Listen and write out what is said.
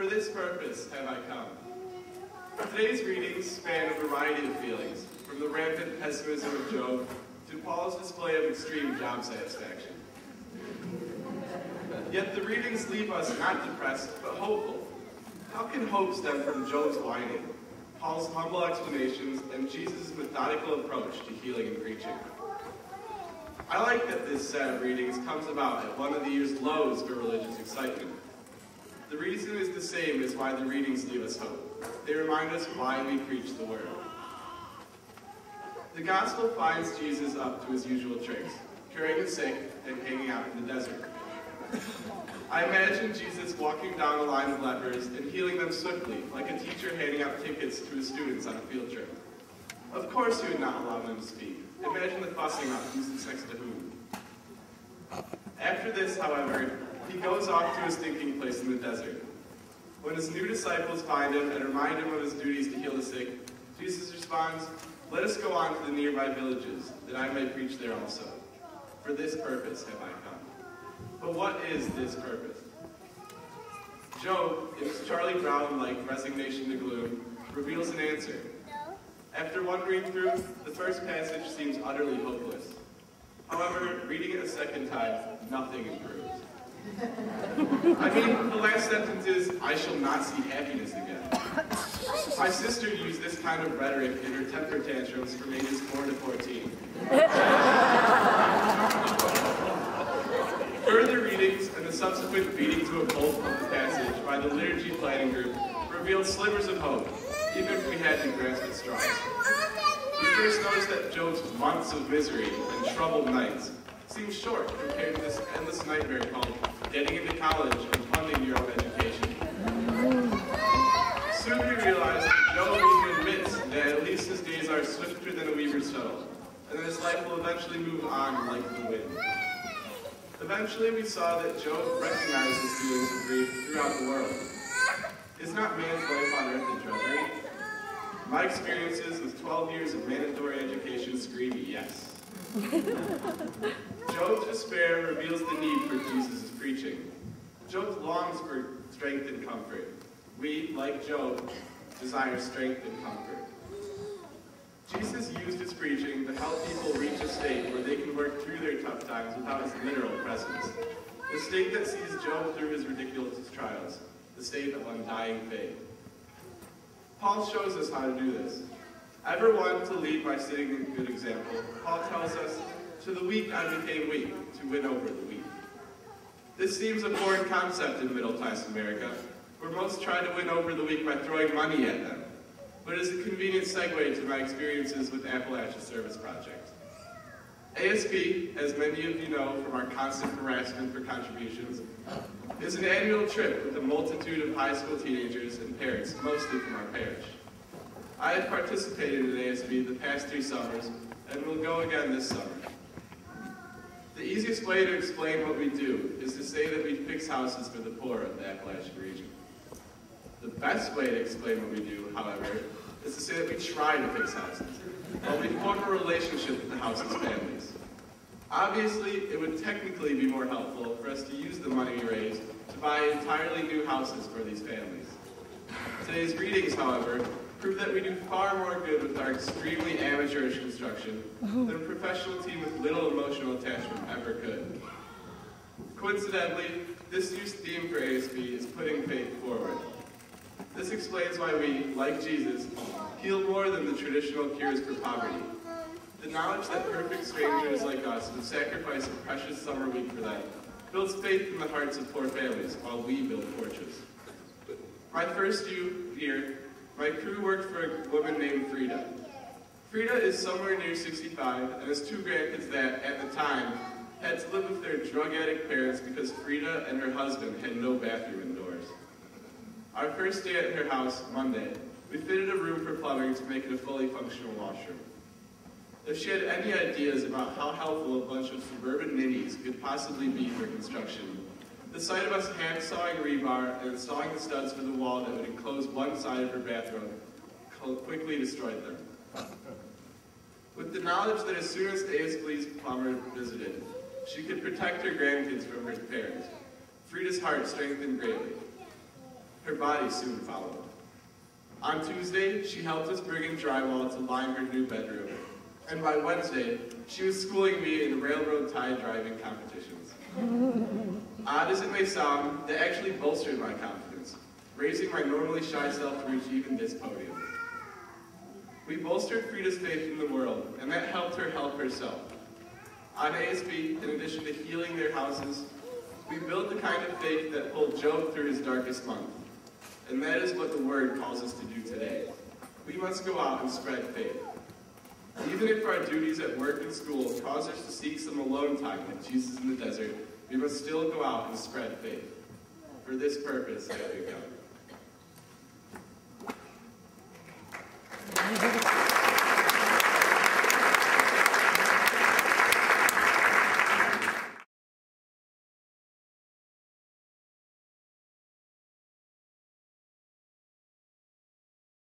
For this purpose have I come. Today's readings span a variety of feelings, from the rampant pessimism of Job to Paul's display of extreme job satisfaction. Yet the readings leave us not depressed, but hopeful. How can hope stem from Job's whining, Paul's humble explanations, and Jesus' methodical approach to healing and preaching? I like that this set of readings comes about at one of the year's lows for religious excitement. The reason is the same as why the readings leave us hope. They remind us why we preach the word. The gospel finds Jesus up to his usual tricks, curing the sick and hanging out in the desert. I imagine Jesus walking down a line of lepers and healing them swiftly, like a teacher handing out tickets to his students on a field trip. Of course he would not allow them to speak. Imagine the fussing up who's next to whom. After this, however, he goes off to his thinking place in the desert. When his new disciples find him and remind him of his duties to heal the sick, Jesus responds, "Let us go on to the nearby villages, that I may preach there also. For this purpose have I come." But what is this purpose? Job, in his Charlie Brown-like resignation to gloom, reveals an answer. After wandering through, the first passage seems utterly hopeless. However, reading it a second time, nothing improves. I mean, the last sentence is, "I shall not see happiness again." My sister used this kind of rhetoric in her temper tantrums from ages 4 to 14. Further readings and the subsequent beating to a pulp of the passage by the Liturgy planning group revealed slivers of hope, even if we had to grasp at straws. We first noticed that Job's months of misery and troubled nights seem short compared to this endless nightmare called getting into college and funding your own education. Soon we realized that Job even admits that at least his days are swifter than a weaver's shuttle, and that his life will eventually move on like the wind. Eventually we saw that Job recognized his feelings of grief throughout the world. Is not man's life on earth a drudgery? My experiences with 12 years of mandatory education scream yes. Job's despair reveals the need for Jesus' preaching. Job longs for strength and comfort. We, like Job, desire strength and comfort. Jesus used his preaching to help people reach a state where they can work through their tough times without his literal presence. The state that sees Job through his ridiculous trials. The state of undying faith. Paul shows us how to do this. Ever one to lead by setting a good example, Paul tells us, "To the weak I became weak, to win over the weak." This seems a foreign concept in middle-class America, where most try to win over the weak by throwing money at them. But it is a convenient segue to my experiences with Appalachia Service Project. ASP, as many of you know from our constant harassment for contributions, is an annual trip with a multitude of high school teenagers and parents, mostly from our parish. I have participated in ASP the past 3 summers, and will go again this summer. The easiest way to explain what we do is to say that we fix houses for the poor of the Appalachian region. The best way to explain what we do, however, is to say that we try to fix houses, while we form a relationship with the house's families. Obviously, it would technically be more helpful for us to use the money we raise to buy entirely new houses for these families. Today's readings, however, prove that we do far more good with our extremely amateurish construction than a professional team with little emotional attachment ever could. Coincidentally, this year's theme for ASP is putting faith forward. This explains why we, like Jesus, heal more than the traditional cures for poverty. The knowledge that perfect strangers like us would sacrifice a precious summer week for them builds faith in the hearts of poor families while we build porches. My first year, my crew worked for a woman named Frida. Frida is somewhere near 65 and has 2 grandkids that, at the time, had to live with their drug-addict parents because Frida and her husband had no bathroom indoors. Our first day at her house, Monday, we fitted a room for plumbing to make it a fully functional washroom. If she had any ideas about how helpful a bunch of suburban minis could possibly be for construction, the sight of us hand-sawing rebar and installing the studs for the wall that would enclose one side of her bathroom quickly destroyed them. With the knowledge that as soon as ASP's plumber visited, she could protect her grandkids from her parents, Frida's heart strengthened greatly. Her body soon followed. On Tuesday, she helped us bring in drywall to line her new bedroom. And by Wednesday, she was schooling me in railroad tie driving competitions. Odd as it may sound, they actually bolstered my confidence, raising my normally shy self to reach even this podium. We bolstered Frida's faith in the world, and that helped her help herself. On ASB, in addition to healing their houses, we built the kind of faith that pulled Job through his darkest month. And that is what the Word calls us to do today. We must go out and spread faith. Even if our duties at work and school cause us to seek some alone time like Jesus in the desert, we must still go out and spread faith. For this purpose, have we come.